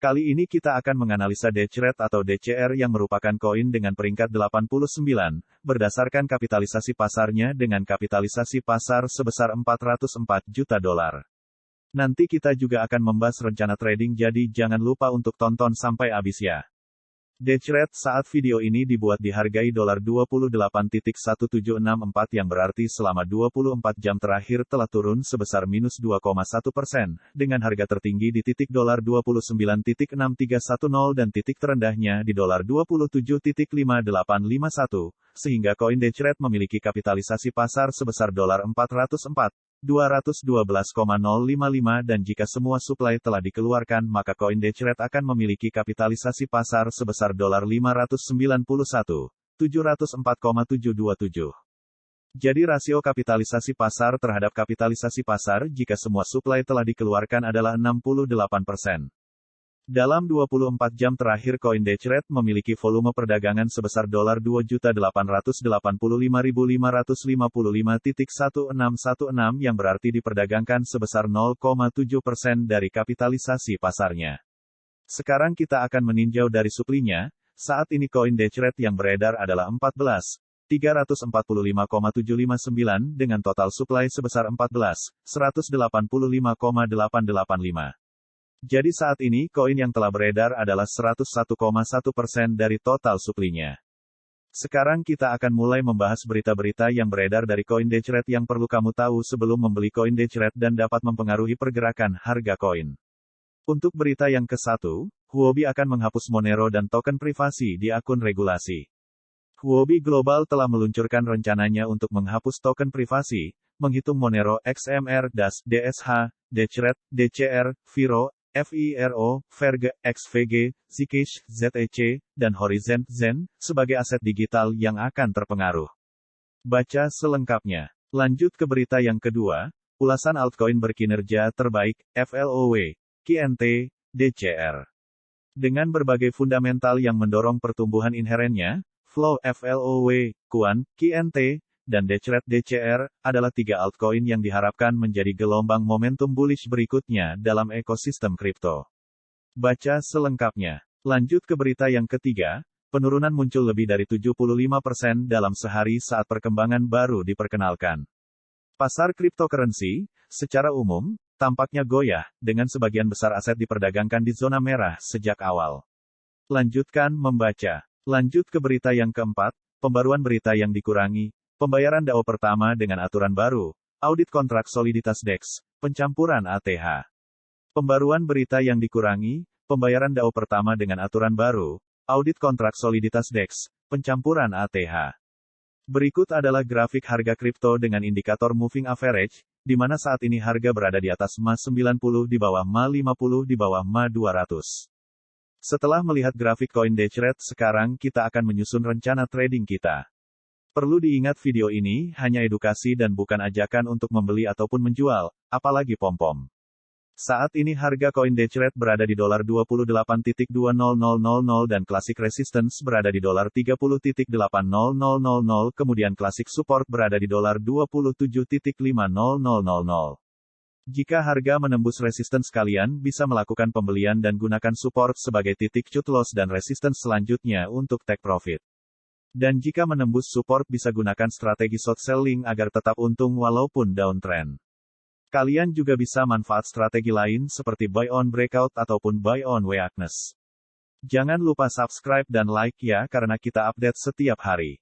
Kali ini kita akan menganalisa DCRED atau DCR yang merupakan koin dengan peringkat 89, berdasarkan kapitalisasi pasarnya dengan kapitalisasi pasar sebesar 404 juta dolar. Nanti kita juga akan membahas rencana trading, jadi jangan lupa untuk tonton sampai habis ya. DCRED saat video ini dibuat dihargai $28.1764 yang berarti selama 24 jam terakhir telah turun sebesar minus 2,1%, dengan harga tertinggi di titik $29.6310 dan titik terendahnya di $27.5851, sehingga koin DCRED memiliki kapitalisasi pasar sebesar $404.212,055 dan jika semua suplai telah dikeluarkan maka koin DCRED akan memiliki kapitalisasi pasar sebesar $591.704,727. Jadi rasio kapitalisasi pasar terhadap kapitalisasi pasar jika semua suplai telah dikeluarkan adalah 68%. Dalam 24 jam terakhir koin DCRED memiliki volume perdagangan sebesar $2.885.555.1616 yang berarti diperdagangkan sebesar 0,7% dari kapitalisasi pasarnya. Sekarang kita akan meninjau dari suplinya. Saat ini koin DCRED yang beredar adalah 14.345,759 dengan total suplai sebesar 14.185,885. Jadi saat ini koin yang telah beredar adalah 101,1% dari total suplinya. Sekarang kita akan mulai membahas berita-berita yang beredar dari koin DCRED yang perlu kamu tahu sebelum membeli koin DCRED dan dapat mempengaruhi pergerakan harga koin. Untuk berita yang ke-1, Huobi akan menghapus Monero dan token privasi di akun regulasi. Huobi Global telah meluncurkan rencananya untuk menghapus token privasi, menghitung Monero, XMR, DAS, DSH, DCRED, DCR, Viro, FIRO, Verge, XVG, Zcash, ZEC, dan Horizon, Zen, sebagai aset digital yang akan terpengaruh. Baca selengkapnya. Lanjut ke berita yang kedua, ulasan altcoin berkinerja terbaik, FLOW, QNT, DCR. Dengan berbagai fundamental yang mendorong pertumbuhan inherennya, Flow, FLOW, Kuan, QNT, dan DCRED DCR, adalah tiga altcoin yang diharapkan menjadi gelombang momentum bullish berikutnya dalam ekosistem kripto. Baca selengkapnya. Lanjut ke berita yang ketiga, penurunan muncul lebih dari 75% dalam sehari saat perkembangan baru diperkenalkan. Pasar cryptocurrency, secara umum, tampaknya goyah, dengan sebagian besar aset diperdagangkan di zona merah sejak awal. Lanjutkan membaca. Lanjut ke berita yang keempat, pembaruan berita yang dikurangi, pembayaran DAO pertama dengan aturan baru, audit kontrak soliditas DEX, pencampuran ATH. Pembaruan berita yang dikurangi, pembayaran DAO pertama dengan aturan baru, audit kontrak soliditas DEX, pencampuran ATH. Berikut adalah grafik harga kripto dengan indikator moving average, di mana saat ini harga berada di atas MA90 di bawah MA50 di bawah MA200. Setelah melihat grafik koin DCRED sekarang kita akan menyusun rencana trading kita. Perlu diingat video ini hanya edukasi dan bukan ajakan untuk membeli ataupun menjual, apalagi pom-pom. Saat ini harga koin DCRED berada di $28.2000 dan classic resistance berada di $30.8000, kemudian classic support berada di $27.5000. Jika harga menembus resistance kalian bisa melakukan pembelian dan gunakan support sebagai titik cut loss dan resistance selanjutnya untuk take profit. Dan jika menembus support bisa gunakan strategi short selling agar tetap untung walaupun downtrend. Kalian juga bisa manfaat strategi lain seperti buy on breakout ataupun buy on weakness. Jangan lupa subscribe dan like ya karena kita update setiap hari.